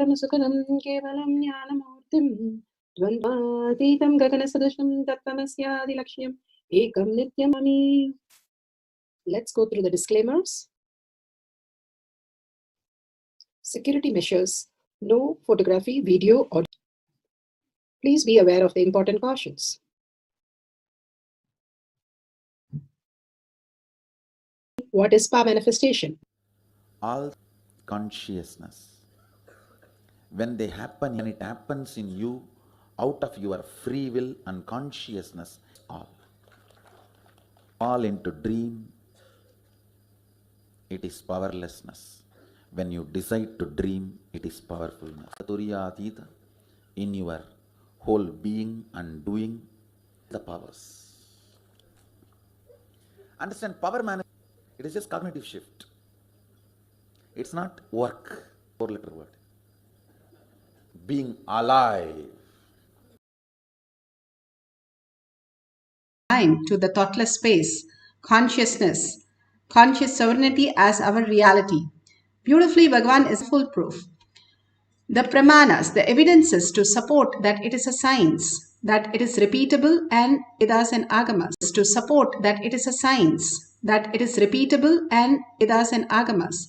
परमसुखदं केवलं ज्ञानमूर्तिं द्वन्द्वातीतं गगनसदृशं तत्त्वमस्यादिलक्ष्यम् एकं नित्यममि. Let's go through the disclaimers. Security measures. No photography, video, or please be aware of the important cautions. What is power manifestation? All consciousness. When they happen, when it happens in you, out of your free will and consciousness, all into dream, it is powerlessness. When you decide to dream, it is powerfulness. Saturiyatita, in your whole being and doing, the powers. Understand, power manifestation, it is just cognitive shift. It's not work, four-letter word. Being alive. To the thoughtless space, consciousness, conscious sovereignty as our reality. Beautifully, Bhagavan is full proof. The pramanas, the evidences to support that it is a science, that it is repeatable, and Vedas and Agamas to support that it is a science, that it is repeatable, and Vedas and Agamas.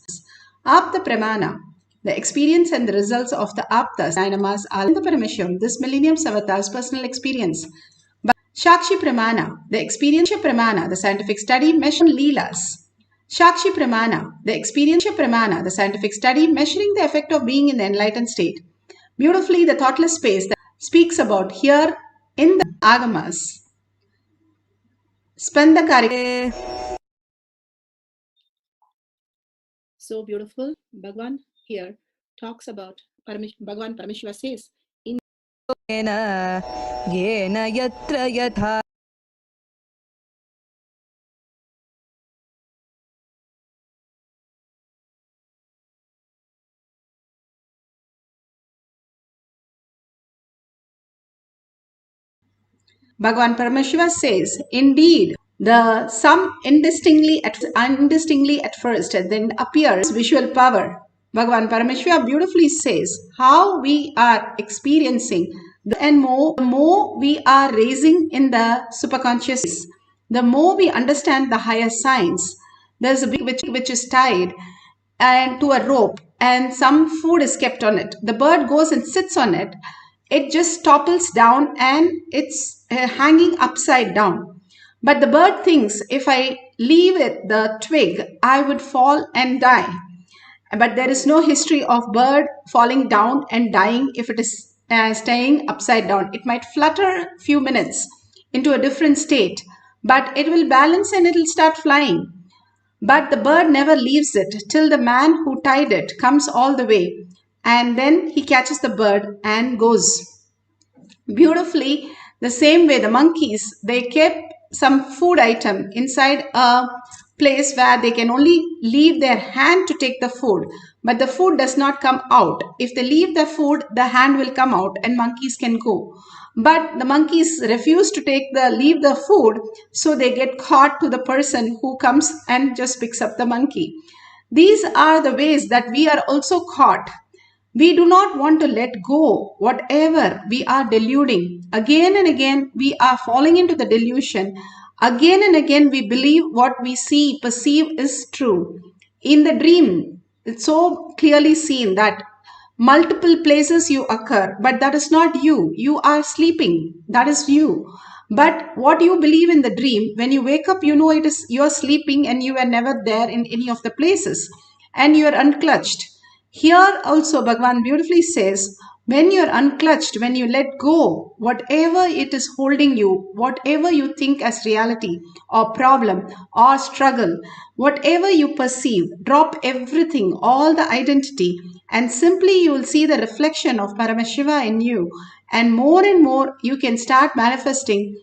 Apta Pramana, the experience and the results of the Aptas, Dynamas, Nithyananda Paramashivam, this millennium's avatar's personal experience. Shakshi Pramana, the experiential Pramana, the scientific study, measuring Leelas. Shakshi Pramana, the experiential Pramana, the scientific study, measuring the effect of being in the enlightened state. Beautifully, the thoughtless space that speaks about here in the Agamas. Spandakari. So beautiful. Bhagavan here talks about Bhagavan Paramashiva says in Yena yatra yatha Bhagavan Paramashiva says, indeed, the some indistinctly at first and then appears visual power. Bhagavan Paramashiva beautifully says how we are experiencing the more we are raising in the superconscious, the more we understand the higher science. There's a big which is tied and to a rope and some food is kept on it. The bird goes and sits on it. It just topples down and it's hanging upside down. But the bird thinks if I leave it the twig, I would fall and die. But there is no history of bird falling down and dying if it is staying upside down. It might flutter a few minutes into a different state, but it will balance and it will start flying. But the bird never leaves it till the man who tied it comes all the way, and then he catches the bird and goes. Beautifully, the same way the monkeys, they kept some food item inside a place where they can only leave their hand to take the food, but the food does not come out. If they leave the food, the hand will come out and monkeys can go. But the monkeys refuse to leave the food, so they get caught to the person who comes and just picks up the monkey. These are the ways that we are also caught. We do not want to let go whatever we are deluding. Again and again, we are falling into the delusion. Again and again, we believe what we see, perceive is true. In the dream, it's so clearly seen that multiple places you occur, but that is not you. You are sleeping. That is you. But what you believe in the dream, when you wake up, you know it is you're sleeping and you were never there in any of the places and you are unclutched. Here also Bhagavan beautifully says, when you are unclutched, when you let go, whatever it is holding you, whatever you think as reality or problem or struggle, whatever you perceive, drop everything, all the identity, and simply you will see the reflection of Paramashiva in you, and more you can start manifesting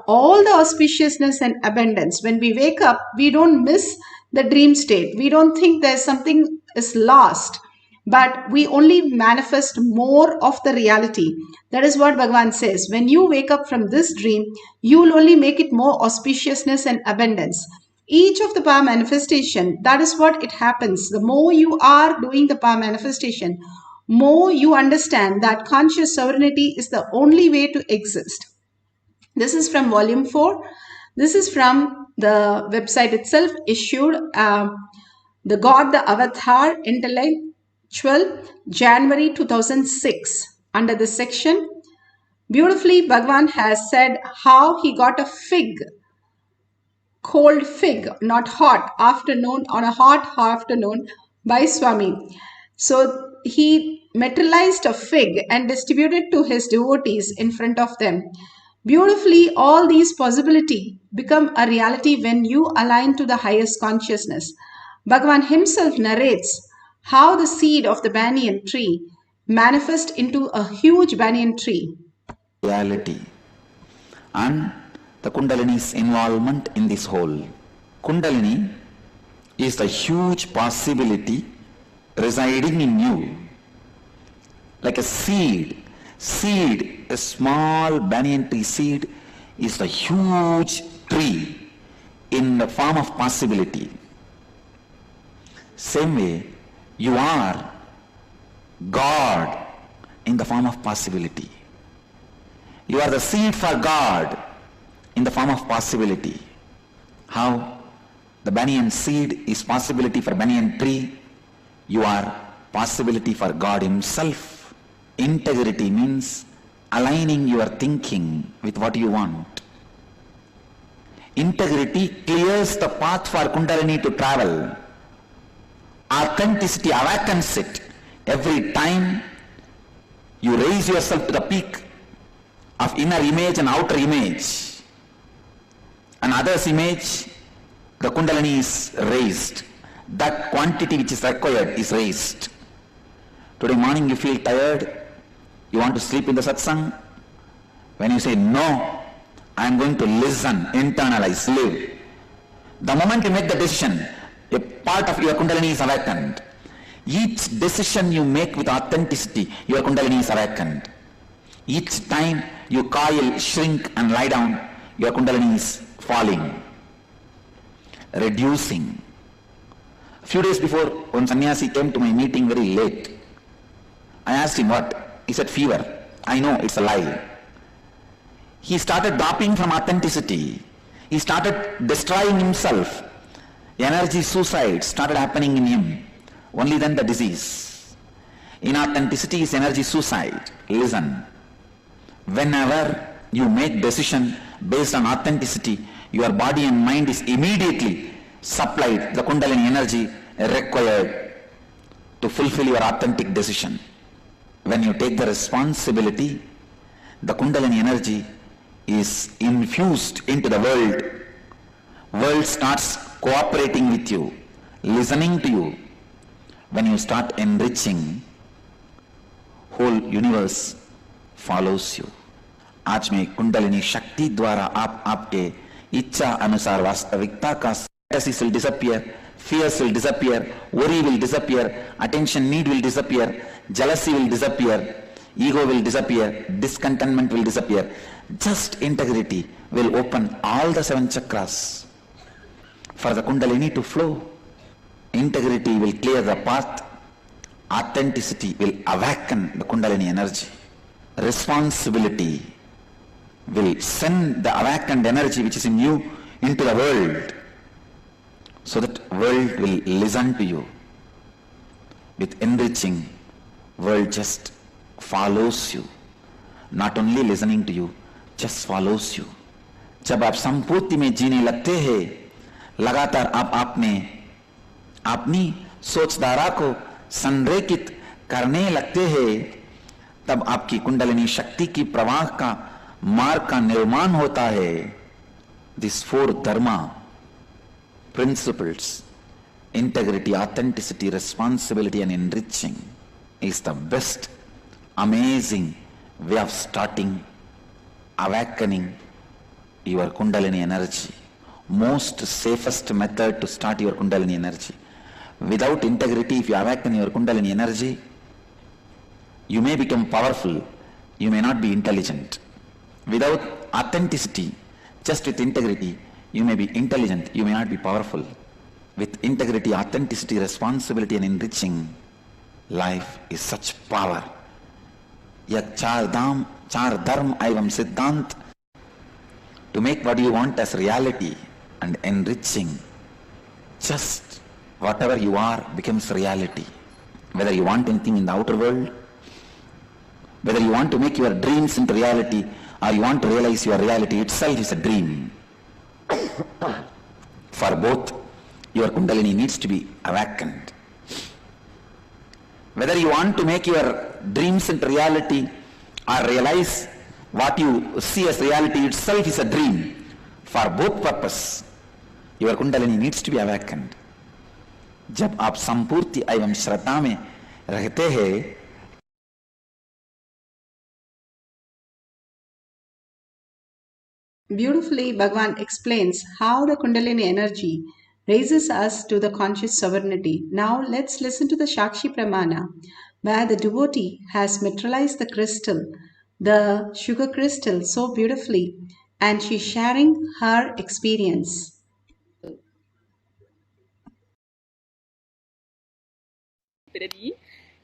all the auspiciousness and abundance. When we wake up, we don't miss the dream state. We don't think there's something is lost, but we only manifest more of the reality. That is what Bhagavan says. When you wake up from this dream, you will only make it more auspiciousness and abundance. Each of the power manifestation, that is what it happens. The more you are doing the power manifestation, more you understand that conscious sovereignty is the only way to exist. This is from volume 4. This is from the website itself, issued The God, the Avatar, Intellectual, January 2006. Under this section, beautifully, Bhagavan has said how he got a cold fig, not hot, afternoon, on a hot afternoon by Swami. So he materialized a fig and distributed to his devotees in front of them. Beautifully, all these possibilities become a reality when you align to the highest consciousness. Bhagavan himself narrates how the seed of the banyan tree manifests into a huge banyan tree. Reality and the Kundalini's involvement in this whole. Kundalini is the huge possibility residing in you, like a seed. A small banyan tree seed is the huge tree in the form of possibility. Same way, you are God in the form of possibility. You are the seed for God in the form of possibility. How? The banyan seed is possibility for banyan tree. You are possibility for God himself. Integrity means aligning your thinking with what you want. Integrity clears the path for Kundalini to travel. Authenticity awakens it. Every time you raise yourself to the peak of inner image and outer image, and others' image, the Kundalini is raised. That quantity which is required is raised. Today morning you feel tired, you want to sleep in the satsang. When you say, no, I am going to listen, internalize, live. The moment you make the decision, a part of your Kundalini is awakened. Each decision you make with authenticity, your Kundalini is awakened. Each time you coil, shrink and lie down, your Kundalini is falling, reducing. A few days before, one sannyasi came to my meeting very late. I asked him what? He said fever. I know it's a lie. He started dropping from authenticity. He started destroying himself. Energy suicide started happening in him. Only then the disease. Inauthenticity is energy suicide. Listen. Whenever you make decision based on authenticity, your body and mind is immediately supplied the Kundalini energy required to fulfill your authentic decision. When you take the responsibility, the Kundalini energy is infused into the world. World starts cooperating with you, listening to you. When you start enriching, whole universe follows you. आज में कुंडलिनी शक्ति द्वारा आप आपके इच्छा अनुसार वास्तविकता का fantasies will disappear, fears will disappear, worry will disappear, attention need will disappear, jealousy will disappear, ego will disappear, discontentment will disappear. Just integrity will open all the 7 chakras for the Kundalini to flow. Integrity will clear the path. Authenticity will awaken the Kundalini energy. Responsibility will send the awakened energy which is in you into the world, so that world will listen to you. With enriching, world just follows you. Not only listening to you, just follows you. जब आप संपूर्ति में जीने लगते हैं, लगातार आप अपनी सोचधारा को संरेखित करने लगते हैं, तब आपकी कुंडलिनी शक्ति की प्रवाह का मार्ग का निर्माण होता है. These 4 dharma principles, integrity, authenticity, responsibility and enriching, is the best, amazing way of starting, awakening your Kundalini energy. Most safest method to start your Kundalini energy. Without integrity, if you awaken your Kundalini energy, you may become powerful, you may not be intelligent. Without authenticity, just with integrity, you may be intelligent, you may not be powerful. With integrity, authenticity, responsibility and enriching, Life is such power. Yat char dham, char dharm aivam siddhant. To make what you want as reality and enriching. Just whatever you are becomes reality. Whether you want anything in the outer world, whether you want to make your dreams into reality, or you want to realize your reality itself is a dream. For both, your Kundalini needs to be awakened. Whether you want to make your dreams into reality or realize what you see as reality itself is a dream, for both purpose, your Kundalini needs to be awakened. जब आप संपूर्ति एवं श्रद्धा में रहते हैं, Beautifully, Bhagavan explains how the Kundalini energy raises us to the conscious sovereignty. Now, let's listen to the Shakshi Pramana, where the devotee has materialized the crystal, the sugar crystal, so beautifully, and she's sharing her experience.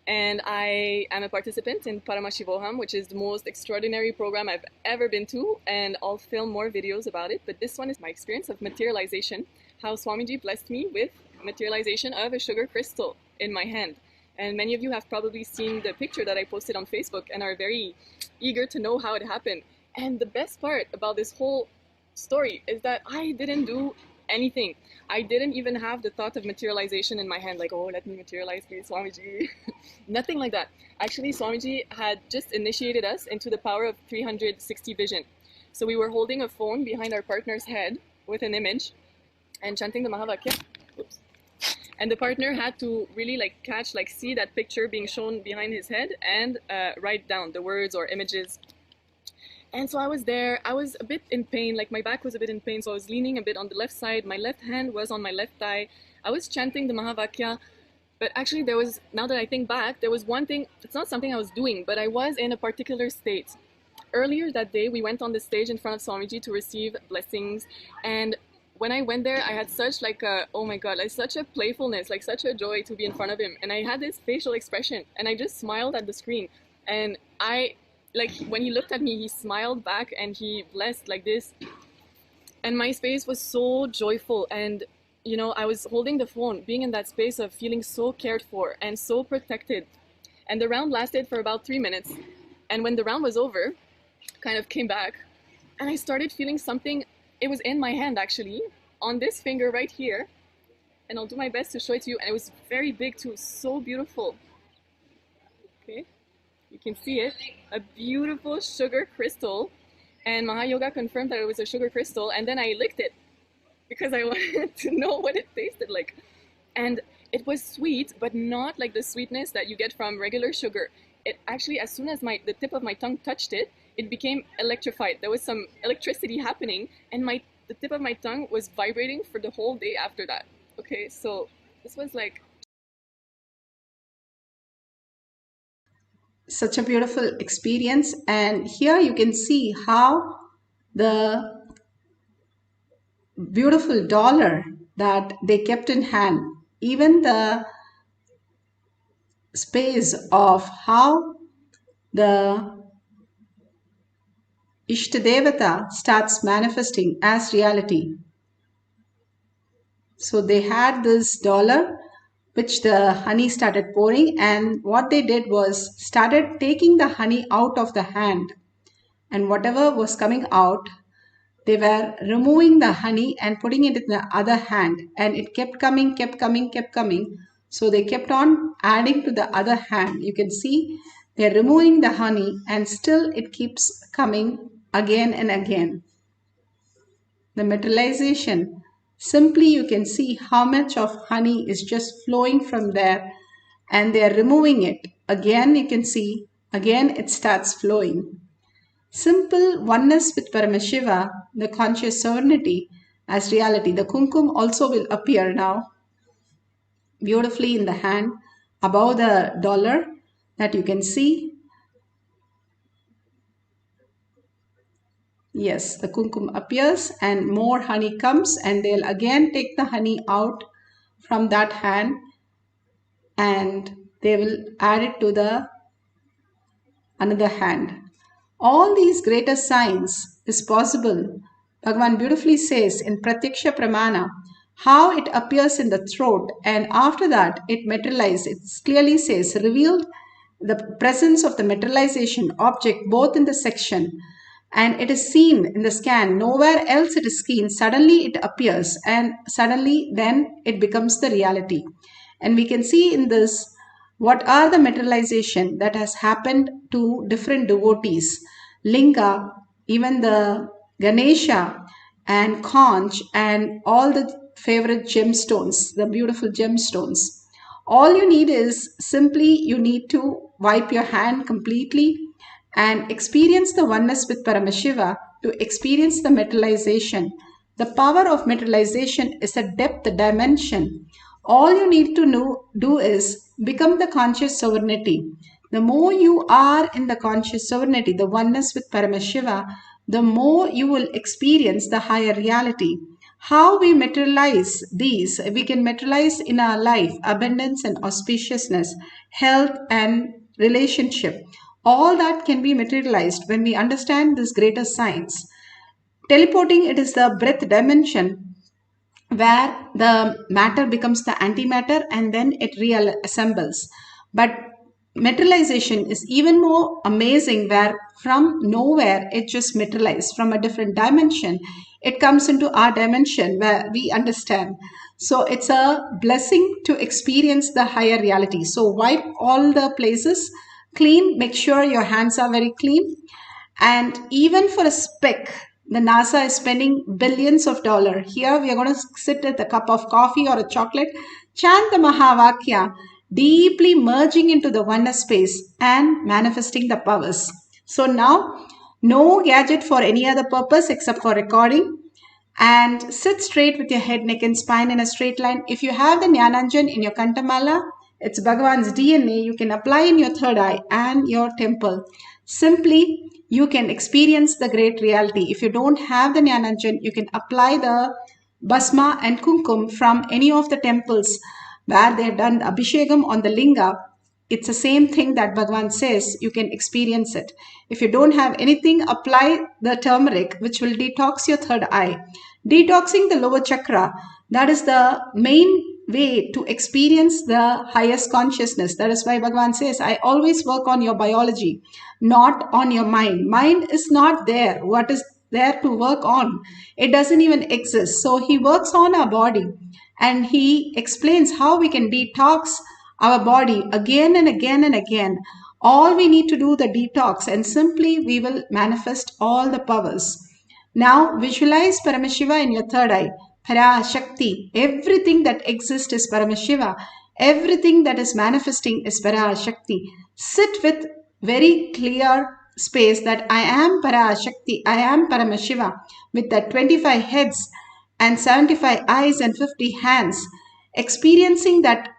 And I am a participant in Paramashivoham, which is the most extraordinary program I've ever been to, and I'll film more videos about it. But this one is my experience of materialization, how Swamiji blessed me with materialization of a sugar crystal in my hand. And many of you have probably seen the picture that I posted on Facebook and are very eager to know how it happened. And the best part about this whole story is that I didn't do anything. I didn't even have the thought of materialization in my hand, like, oh, let me materialize, please, Swamiji. Nothing like that. Actually, Swamiji had just initiated us into the power of 360 vision. So we were holding a phone behind our partner's head with an image and chanting the Mahavakya. Oops. And the partner had to really see that picture being shown behind his head and write down the words or images. And so I was there, I was a bit in pain, like my back was a bit in pain, so I was leaning a bit on the left side, my left hand was on my left thigh, I was chanting the Mahavakya, but actually there was, now that I think back, there was one thing, it's not something I was doing, but I was in a particular state. Earlier that day, we went on the stage in front of Swamiji to receive blessings, and when I went there, I had such oh my god, such a playfulness, such a joy to be in front of him, and I had this facial expression, and I just smiled at the screen, and when he looked at me, he smiled back and he blessed like this. And my space was so joyful. And, I was holding the phone, being in that space of feeling so cared for and so protected. And the round lasted for about 3 minutes. And when the round was over, kind of came back, and I started feeling something. It was in my hand, actually, on this finger right here. And I'll do my best to show it to you. And it was very big too, so beautiful. Okay. You can see it, a beautiful sugar crystal, and Mahayoga confirmed that it was a sugar crystal, and then I licked it because I wanted to know what it tasted like. And it was sweet, but not like the sweetness that you get from regular sugar. It actually, as soon as the tip of my tongue touched it, it became electrified. There was some electricity happening, and the tip of my tongue was vibrating for the whole day after that. Okay, so this was Such a beautiful experience, and here you can see how the beautiful dollar that they kept in hand, even the space of how the Ishtadevata starts manifesting as reality. So they had this dollar which the honey started pouring, and what they did was started taking the honey out of the hand, and whatever was coming out, they were removing the honey and putting it in the other hand, and it kept coming, kept coming, kept coming. So they kept on adding to the other hand. You can see they're removing the honey and still it keeps coming again and again. The materialization, simply you can see how much of honey is just flowing from there, and they are removing it. Again you can see, again it starts flowing. Simple oneness with Paramashiva, the conscious sovereignty as reality. The kumkum also will appear now beautifully in the hand above the dollar that you can see. Yes, the kumkum appears and more honey comes, and they'll again take the honey out from that hand and they will add it to the another hand. All these greater signs is possible. Bhagavan beautifully says in Pratyaksha Pramana how it appears in the throat, and after that it materializes. It clearly says revealed the presence of the materialization object both in the section, and it is seen in the scan. Nowhere else it is seen. Suddenly it appears, and suddenly then it becomes the reality. And we can see in this what are the materialization that has happened to different devotees. Linga, even the Ganesha and Conch, and all the favorite gemstones, the beautiful gemstones. All you need is simply you need to wipe your hand completely and experience the oneness with Paramashiva to experience the materialization. The power of materialization is a depth dimension. All you need to do is become the conscious sovereignty. The more you are in the conscious sovereignty, the oneness with Paramashiva, the more you will experience the higher reality. How we materialize these? We can materialize in our life abundance and auspiciousness, health and relationship. All that can be materialized when we understand this greater science. Teleporting, it is the breath dimension where the matter becomes the antimatter and then it reassembles. But materialization is even more amazing, where from nowhere it just materializes from a different dimension. It comes into our dimension where we understand. So it's a blessing to experience the higher reality. So wipe all the places clean, make sure your hands are very clean. And even for a speck, the NASA is spending billions of dollars. Here we are going to sit with a cup of coffee or a chocolate, chant the Mahavakya, deeply merging into the oneness space and manifesting the powers. So now, no gadget for any other purpose except for recording. And sit straight with your head, neck and spine in a straight line. If you have the Jnananjan in your Kantamala, it's Bhagavan's DNA. You can apply in your third eye and your temple. Simply, you can experience the great reality. If you don't have the Jnananjan, you can apply the Basma and Kumkum from any of the temples where they have done Abhishekam on the Linga. It's the same thing that Bhagavan says, you can experience it. If you don't have anything, apply the turmeric, which will detox your third eye. Detoxing the lower chakra, that is the main way to experience the highest consciousness. That is why Bhagavan says, I always work on your biology, not on your mind. Mind is not there. What is there to work on? It doesn't even exist. So he works on our body and he explains how we can detox our body again and again and again. All we need to do the detox and simply we will manifest all the powers. Now visualize Paramashiva in your third eye. Parashakti. Everything that exists is Paramashiva. Everything that is manifesting is Parashakti. Sit with very clear space that I am Parashakti, I am Paramashiva, with that 25 heads and 75 eyes and 50 hands, experiencing that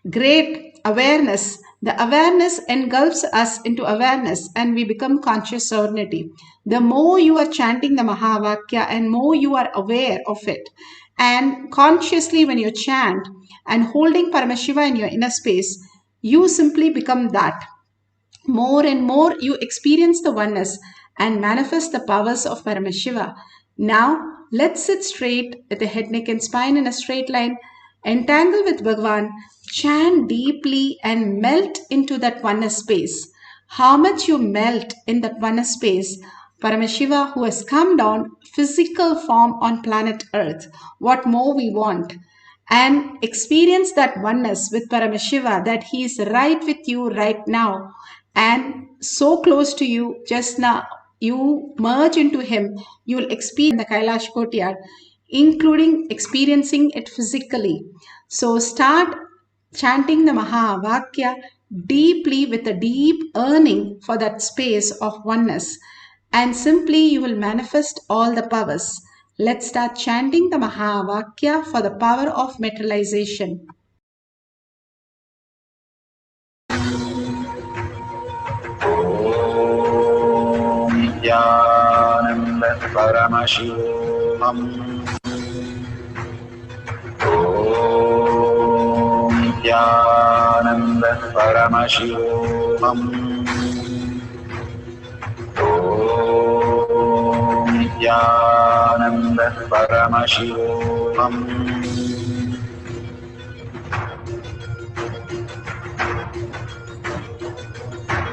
great awareness. The awareness engulfs us into awareness and we become conscious sovereignty. The more you are chanting the Mahavakya and more you are aware of it. And consciously when you chant and holding Paramashiva in your inner space, you simply become that. More and more you experience the oneness and manifest the powers of Paramashiva. Now let's sit straight with the head, neck and spine in a straight line. Entangle with Bhagavan, chant deeply and melt into that oneness space. How much you melt in that oneness space, Paramashiva who has come down physical form on planet Earth, what more we want? And experience that oneness with Paramashiva, that he is right with you right now and so close to you just now. You merge into him, you will experience the Kailash Courtyard, including experiencing it physically. So start chanting the Mahavakya deeply with a deep yearning for that space of oneness, and simply you will manifest all the powers. Let's start chanting the Mahavakya for the power of materialization. Nithyananda Paramashivoham. Nithyananda Paramashivoham. Om Nithyananda Paramashivam.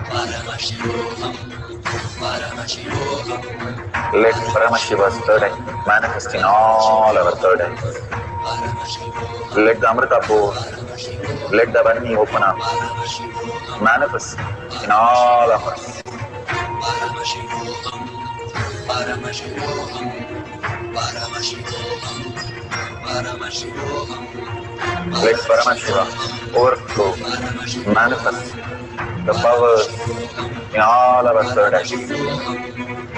Paramashivoham, Paramashivoham. Let Paramashiva's third eye manifest in all our third eyes. Let the Amrita pour, let the Vani open up, manifest in all of us. Paramashivoham, Paramashivoham, Paramashivoham, Paramashivoham. Let Paramashiva overflow, manifest the powers in all our third eyes.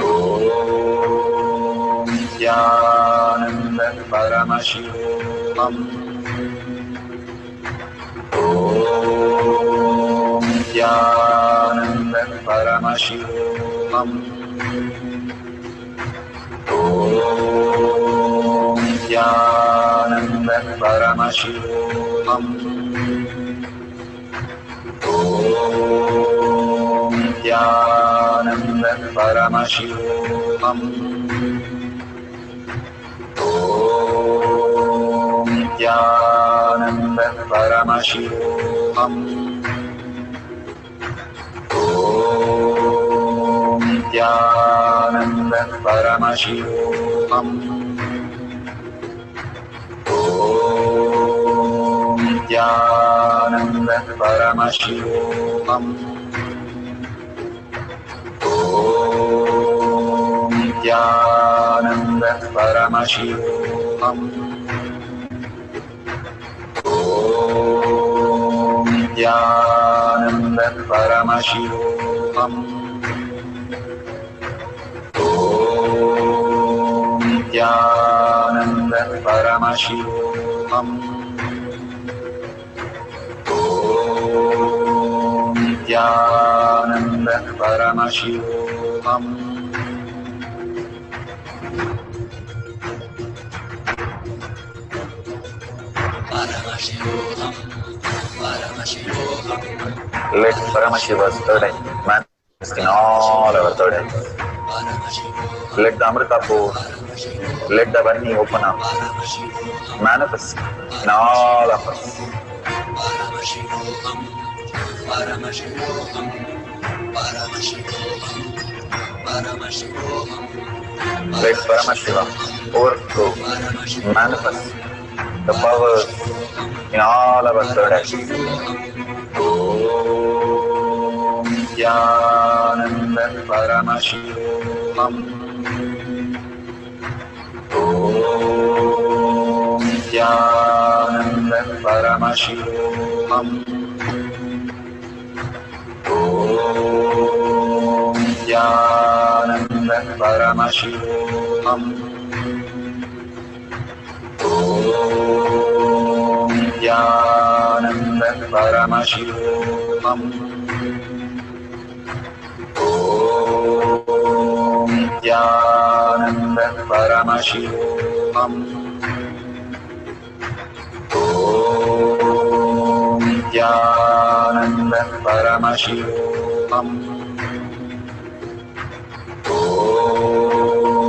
Om Nithyananda Paramashivam. Om Nithyananda Paramashivam. Om Nithyananda Paramashivam. Om Nithyananda Paramashivam. Om Nithyananda Paramashivam. Om Nithyananda Paramashivam. Om Nithyananda Paramashivam. Om Nithyananda Paramashivam. Om Nithyananda Paramashivam. Om Nithyananda Paramashivam. Om Nithyananda Paramashivam. Paramashivoham, Paramashivoham. Let Paramashiva's third eye manifest in all our third eyes. Let the Amrita pour, let the Vani open up, manifest in all of us. Paramashivoham, Paramashivoham, Paramashivoham, Paramashivoham. Let Paramashiva overflow, manifest the powers in all our third eyes. Om Nithyananda Paramashivam. Om Nithyananda Paramashivam. Om Nithyananda Paramashivam. Om Nithyananda Paramashivam. Om Nithyananda Paramashivam. Om Nithyananda Paramashivam. Om Nithyananda Paramashivam. Om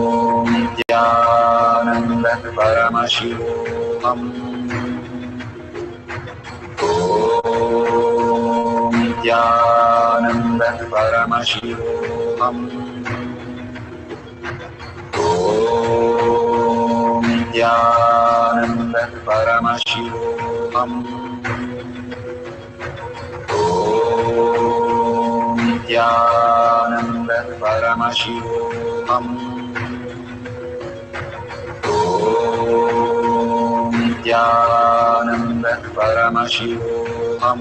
Nithyananda Paramashivam. Om Nithyananda Paramashivam. Om Nithyananda Paramashivam. Om Nithyananda Paramashivoham.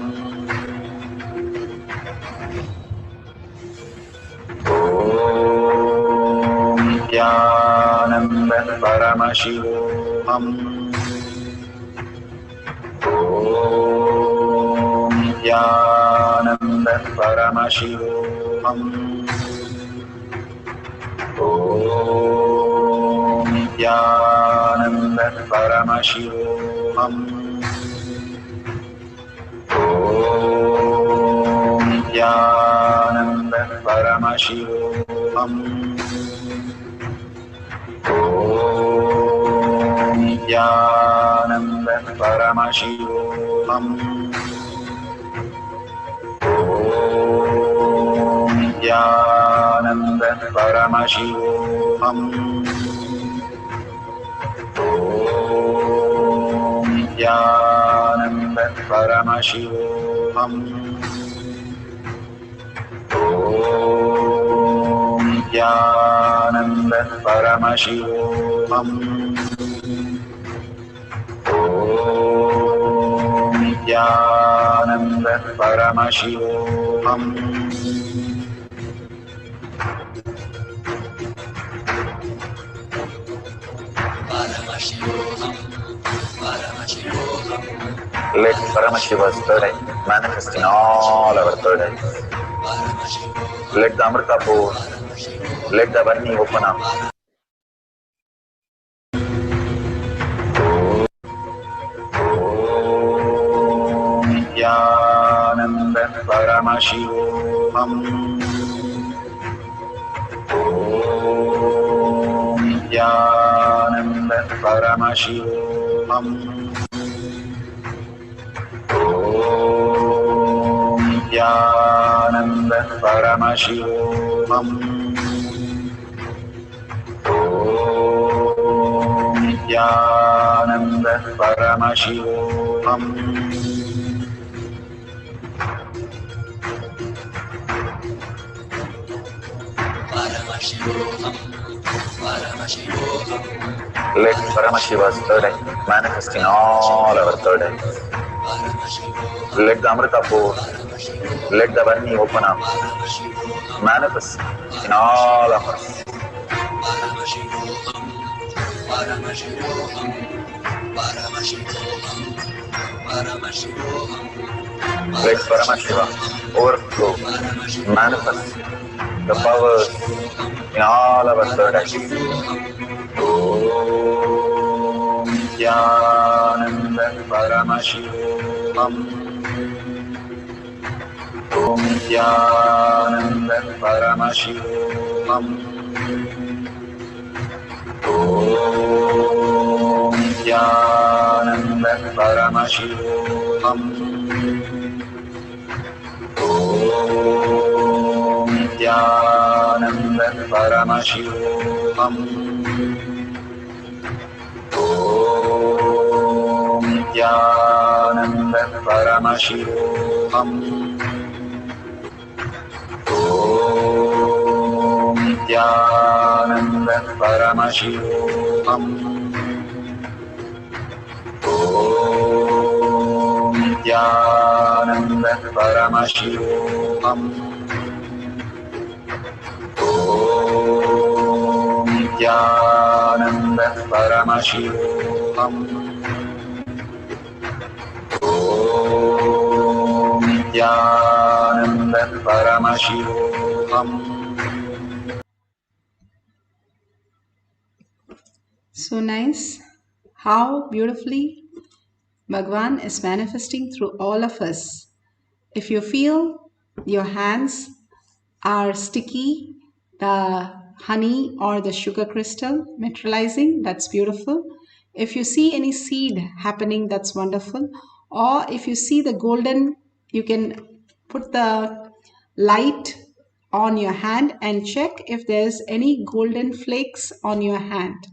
Om Nithyananda Paramashivoham. Om Nithyananda Paramashivoham. Om Nithyananda Paramashivoham. Om Nithyananda Paramashivoham. Om Nithyananda Paramashivoham. Om Nithyananda Paramashivoham. Om Nithyananda Paramashivoham. Om Nithyananda Paramashivoham. Om Nithyananda Paramashivoham. Paramashivoham. Paramashivoham. Let Paramashiva's third eye manifest in all our third eyes. Paramashivoham. Let the Amrita pour. Let the Varni open up. Om Nithyananda Paramashivoham. Om Nithyananda Paramashivoham. Om Nithyananda Paramashivoham. Om Nithyananda Paramashivoham. Paramashivoham. Paramashivoham. Let Paramashiva's third eye manifest in all our third eyes. Paramashivoham. Let the Amrita pour. Paramashivoham. Let the Varni open up. Paramashivoham. Manifest in all of us. Paramashivoham. Paramashivoham. Paramashivoham. Paramashivoham. Let Paramashiva overflow, manifest the powers in all our third eyes. Om Nithyananda Paramashivoham. Om Nithyananda Paramashivoham. Om Nithyananda Paramashivoham. Om Nithyananda Paramashivoham. Om Nithyananda Paramashivoham. Om Nithyananda Paramashivoham. Om Nithyananda Paramashivoham. Om Nithyananda Paramashivoham. Om Nithyananda Paramashivoham. So nice. How beautifully Bhagwan is manifesting through all of us. If you feel your hands are sticky, the honey or the sugar crystal materializing, that's beautiful. If you see any seed happening, that's wonderful. Or if you see the golden, you can put the light on your hand and check if there's any golden flakes on your hand.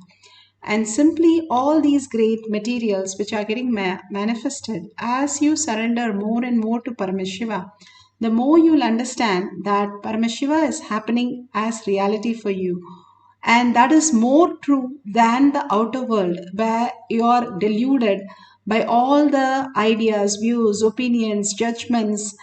And simply all these great materials which are getting manifested, as you surrender more and more to Paramashiva, the more you'll understand that Paramashiva is happening as reality for you. And that is more true than the outer world, where you are deluded by all the ideas, views, opinions, judgments,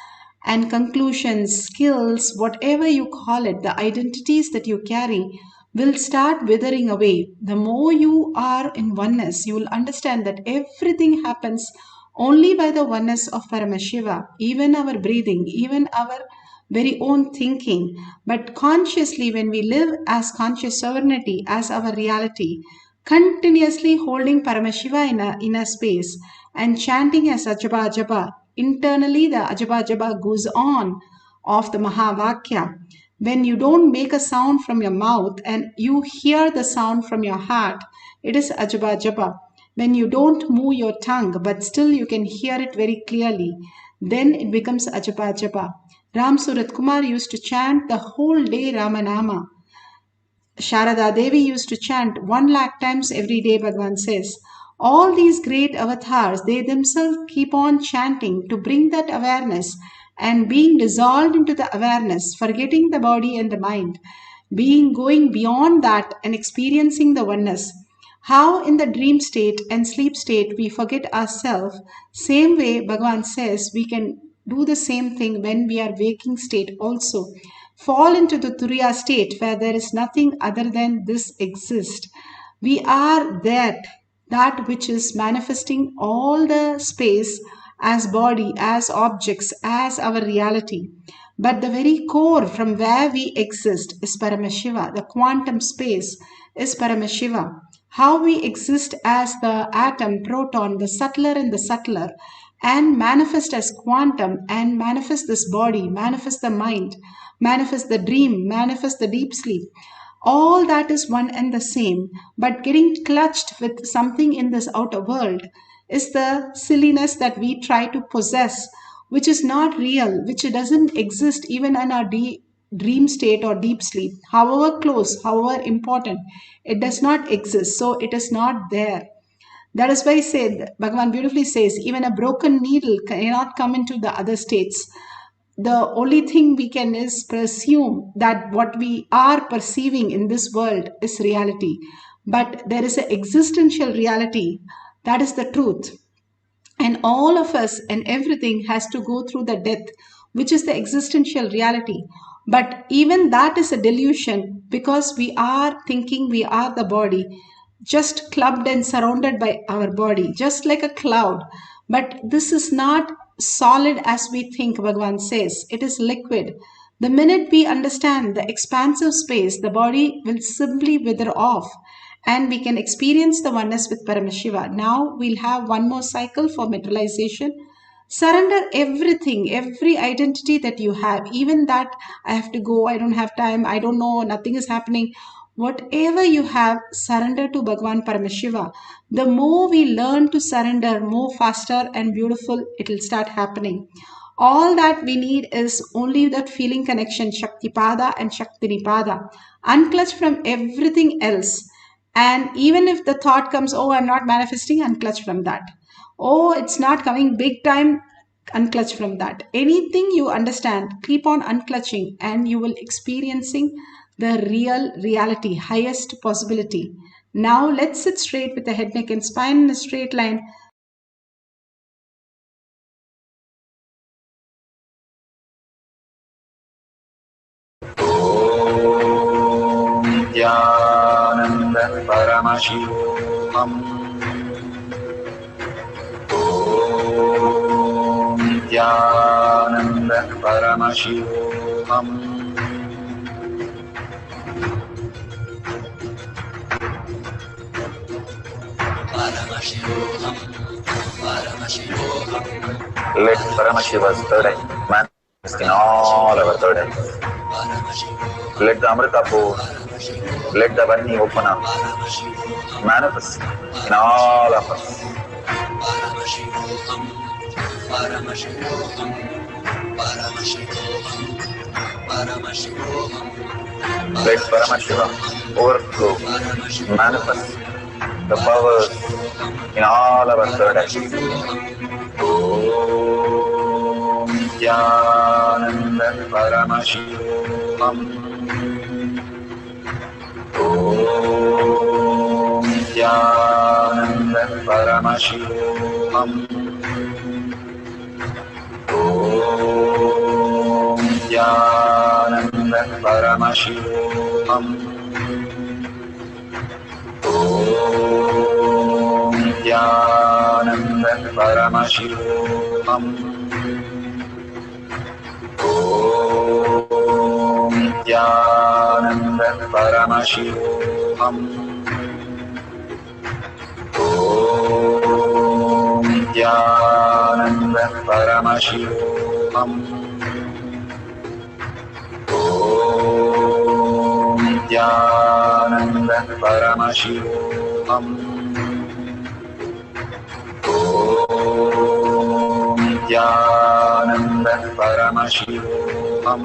and conclusions, skills, whatever you call it, the identities that you carry will start withering away. The more you are in oneness, you will understand that everything happens only by the oneness of Paramashiva, even our breathing, even our very own thinking. But consciously, when we live as conscious sovereignty, as our reality, continuously holding Paramashiva in a space and chanting as Ajaba Ajaba, internally the Ajaba Ajaba goes on of the Mahavakya. When you don't make a sound from your mouth and you hear the sound from your heart, it is ajaba japa. When you don't move your tongue but still you can hear it very clearly, then it becomes ajaba japa. Ram Surat Kumar used to chant the whole day Ramanama. Sharada Devi used to chant 1 lakh times every day, Bhagavan says. All these great avatars, they themselves keep on chanting to bring that awareness and being dissolved into the awareness, forgetting the body and the mind, being going beyond that and experiencing the oneness. How in the dream state and sleep state we forget ourselves, same way Bhagavan says we can do the same thing when we are waking state also. Fall into the Turiya state where there is nothing other than this exist. We are that which is manifesting all the space as body, as objects, as our reality. But the very core from where we exist is Paramashiva. The quantum space is Paramashiva. How we exist as the atom, proton, the subtler and the subtler, and manifest as quantum and manifest this body, manifest the mind, manifest the dream, manifest the deep sleep. All that is one and the same, but getting clutched with something in this outer world is the silliness that we try to possess, which is not real, which doesn't exist even in our dream state or deep sleep. However close, however important, it does not exist, so it is not there. That is why I said, Bhagavan beautifully says, even a broken needle cannot come into the other states. The only thing we can is presume that what we are perceiving in this world is reality. But there is an existential reality. That is the truth. And all of us and everything has to go through the death, which is the existential reality. But even that is a delusion because we are thinking we are the body, just clubbed and surrounded by our body, just like a cloud. But this is not solid as we think, Bhagavan says. It is liquid. The minute we understand the expansive space, the body will simply wither off and we can experience the oneness with Paramashiva. Now we'll have one more cycle for materialization. Surrender everything, every identity that you have, even that I have to go, I don't have time, I don't know, nothing is happening. Whatever you have, surrender to Bhagavan Paramashiva. The more we learn to surrender, more faster and beautiful it will start happening. All that we need is only that feeling connection, Shaktipada and Shaktinipada. Unclutch from everything else. And even if the thought comes, oh, I'm not manifesting, unclutch from that. Oh, it's not coming big time, unclutch from that. Anything you understand, keep on unclutching and you will experiencing the real reality, highest possibility. Now let's sit straight with the head, neck and spine in a straight line. Nithyananda Paramashivoham. Nithyananda Paramashivoham. Paramashivoham, Paramashivoham, Let Paramashiva's third eye manifest in all our third eyes. Paramashivoham, Let the Amrita pour, let the Varni open up, Paramashivoham, manifest in all of us. Paramashivoham, Paramashivoham, Paramashivoham, Paramashivoham, Let Paramashiva overflow, manifest the powers in all our third eyes. Om Nithyananda Paramashivoham. Om Nithyananda Paramashivoham. Om Nithyananda Paramashivoham. Om Nithyananda Paramashivoham. Om Nithyananda Paramashivoham. Om Nithyananda Paramashivoham. Paramashivoham. Om Nithyananda Paramashivam. Om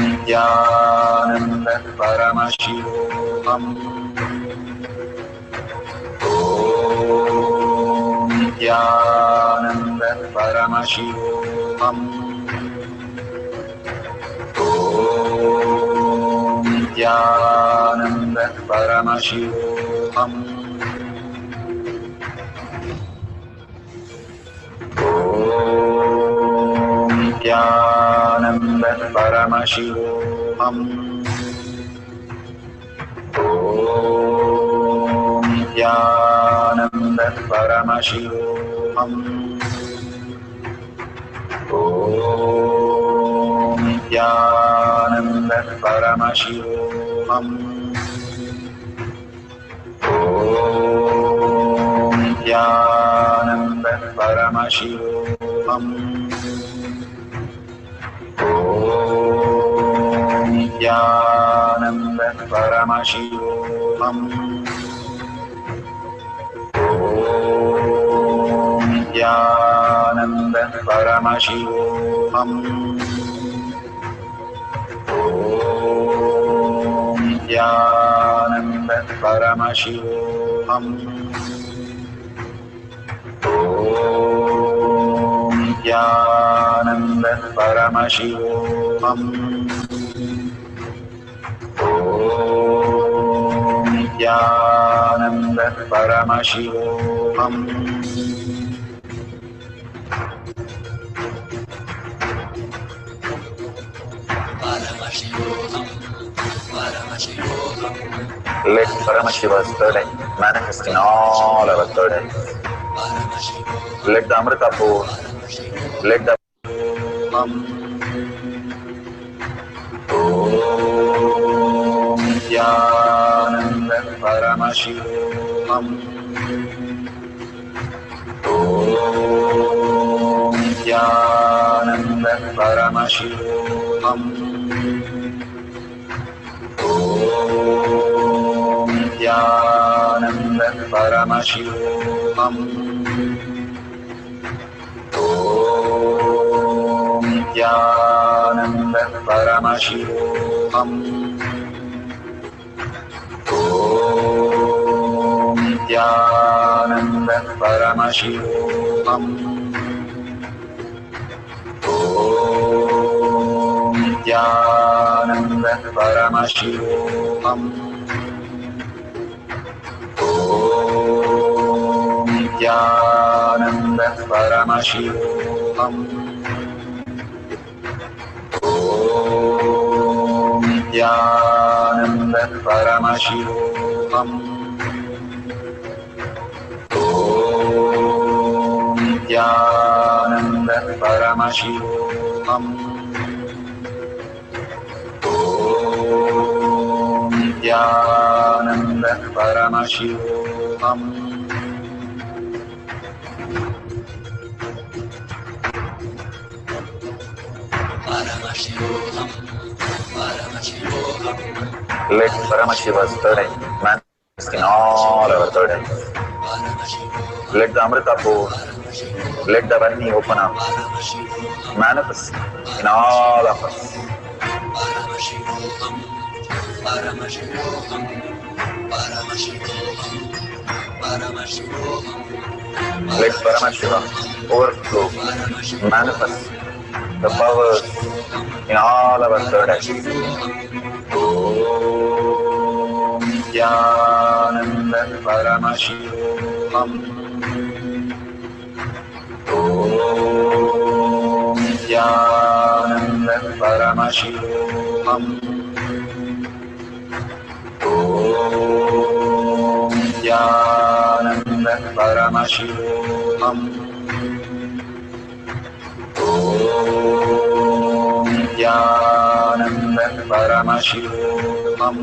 Nithyananda Paramashivam. Om Nithyananda Paramashivam. Om Nithyananda Paramashivoham. Om Nithyananda Paramashivoham. Om Nithyananda Paramashivoham. Om Nithyananda Paramashivoham. Om Nithyananda Paramashivoham. Om Nithyananda Paramashivoham. Om Nithyananda Paramashivoham. Om Nithyananda Paramashivoham. Om Nithyananda Paramashivoham. Om Nithyananda Paramashivoham. Paramashivoham, Paramashivoham, Let Paramashiva's third eye manifest in all our third eyes. Paramashivoham, Let the Amrita pour, Paramashivoham, let the Om Nithyananda Paramashivoham. Om Nithyananda Paramashivoham. Om Nithyananda Paramashivoham. Om Nithyananda Paramashivoham. Om Nithyananda Paramashivoham. Om Nithyananda Paramashivoham. Om Nithyananda Paramashivoham. Om Nithyananda Paramashivoham. Om Nithyananda Paramashivoham. Om Nithyananda Paramashivoham. Paramashivoham, Paramashivoham, Let Paramashiva's third eye manifest in all our third eyes. Paramashivoham, Let the Amrita pour, Paramashivoham, let the Varni open up, Paramashivoham, manifest in all of us. Paramashivoham, Paramashivoham, Paramashivoham, Paramashivoham, Let Paramashiva overflow, manifest the powers in all our third eyes. Om Nithyananda Paramashivoham. Om Nithyananda Paramashivoham. Om Nithyananda Paramashivoham. Om Nithyananda Paramashivoham.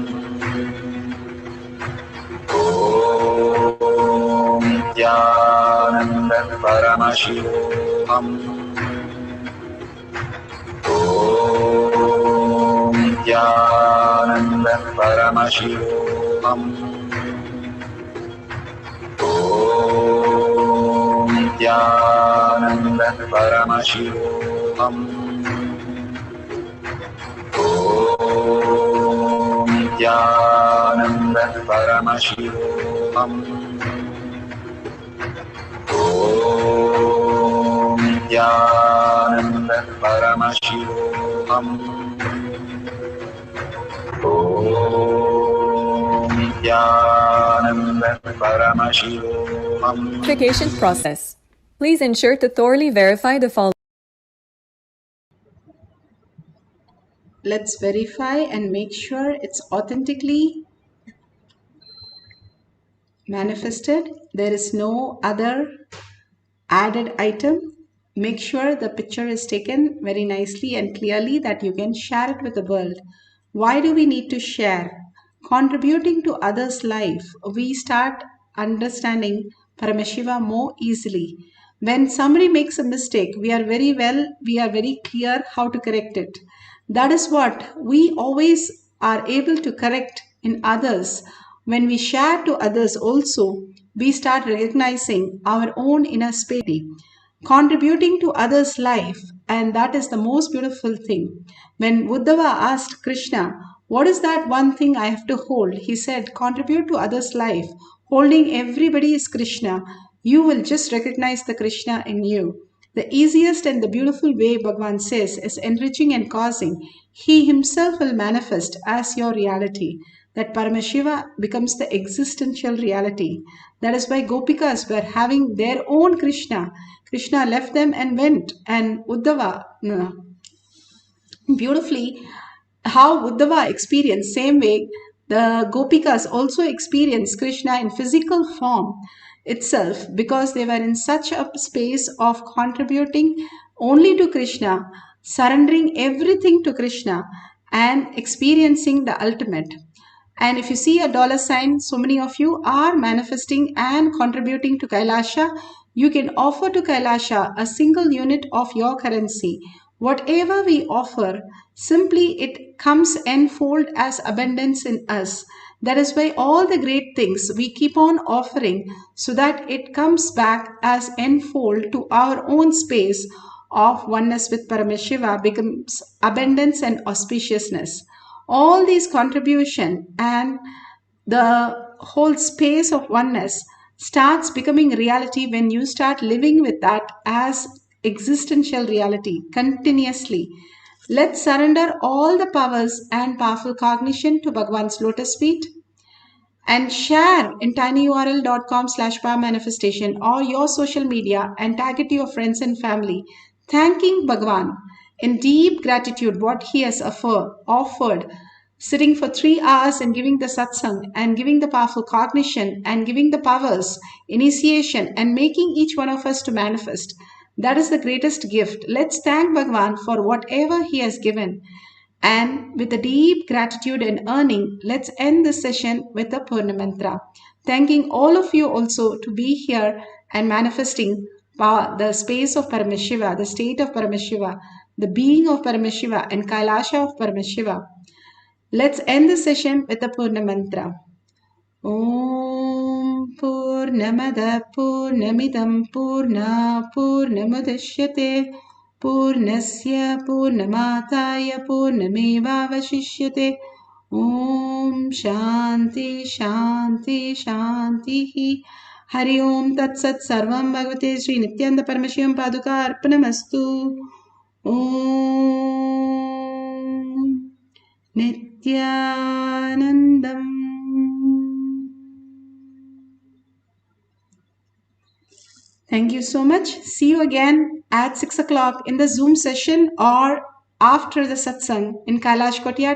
Om Nithyananda Paramashivoham. Om Nithyananda Paramashivoham. Om Nithyananda Paramashivoham. Om Nithyananda Paramashivoham. Om Nithyananda Paramashivoham. Om Nithyananda Paramashivoham. Verification process. Please ensure to thoroughly verify the following. Let's verify and make sure it's authentically manifested. There is no other added item. Make sure the picture is taken very nicely and clearly that you can share it with the world. Why do we need to share? Contributing to others' life, we start understanding Paramashiva more easily. When somebody makes a mistake, we are very clear how to correct it. That is what we always are able to correct in others. When we share to others also, we start recognizing our own inner space, contributing to others' life, and that is the most beautiful thing. When Uddhava asked Krishna, what is that one thing I have to hold? He said, contribute to others' life. Holding everybody is Krishna. You will just recognize the Krishna in you. The easiest and the beautiful way, Bhagavan says, is enriching and causing. He himself will manifest as your reality. That Paramashiva becomes the existential reality. That is why Gopikas were having their own Krishna. Krishna left them and went. And Uddhava, beautifully, how Uddhava experienced, same way the Gopikas also experienced Krishna in physical form itself, because they were in such a space of contributing only to Krishna, surrendering everything to Krishna, and experiencing the ultimate. And if you see a dollar sign, so many of you are manifesting and contributing to Kailasha. You can offer to Kailasha a single unit of your currency. Whatever we offer, simply it comes enfold as abundance in us. That is why all the great things we keep on offering, so that it comes back as enfold to our own space of oneness with Paramashiva, becomes abundance and auspiciousness. All these contribution and the whole space of oneness starts becoming reality when you start living with that as existential reality continuously. Let's surrender all the powers and powerful cognition to Bhagavan's lotus feet and share in tinyurl.com/power manifestation or your social media and tag it to your friends and family, thanking Bhagavan in deep gratitude what he has offered, sitting for 3 hours and giving the satsang and giving the powerful cognition and giving the powers, initiation, and making each one of us to manifest. That is the greatest gift. Let's thank Bhagavan for whatever he has given. And with a deep gratitude and earning, let's end this session with a Purna Mantra. Thanking all of you also to be here and manifesting the space of Paramashiva, the state of Paramashiva, the being of Paramashiva, and Kailasha of Paramashiva. Let's end the session with a Purna Mantra. Om Purnamada Purnamidam Purna Purnamudashyate Purnasya Purnamataya Purnamevavashishyate. Om Shanti Shanti Shanti. Hari Om Tat Sat Sarvam Bhagavate Sri Nithyananda Paramashivam Paduka Arpanamastu. Om Nithyanandam. Thank you so much. See you again at 6 o'clock in the Zoom session or after the satsang in Kailash Kotia.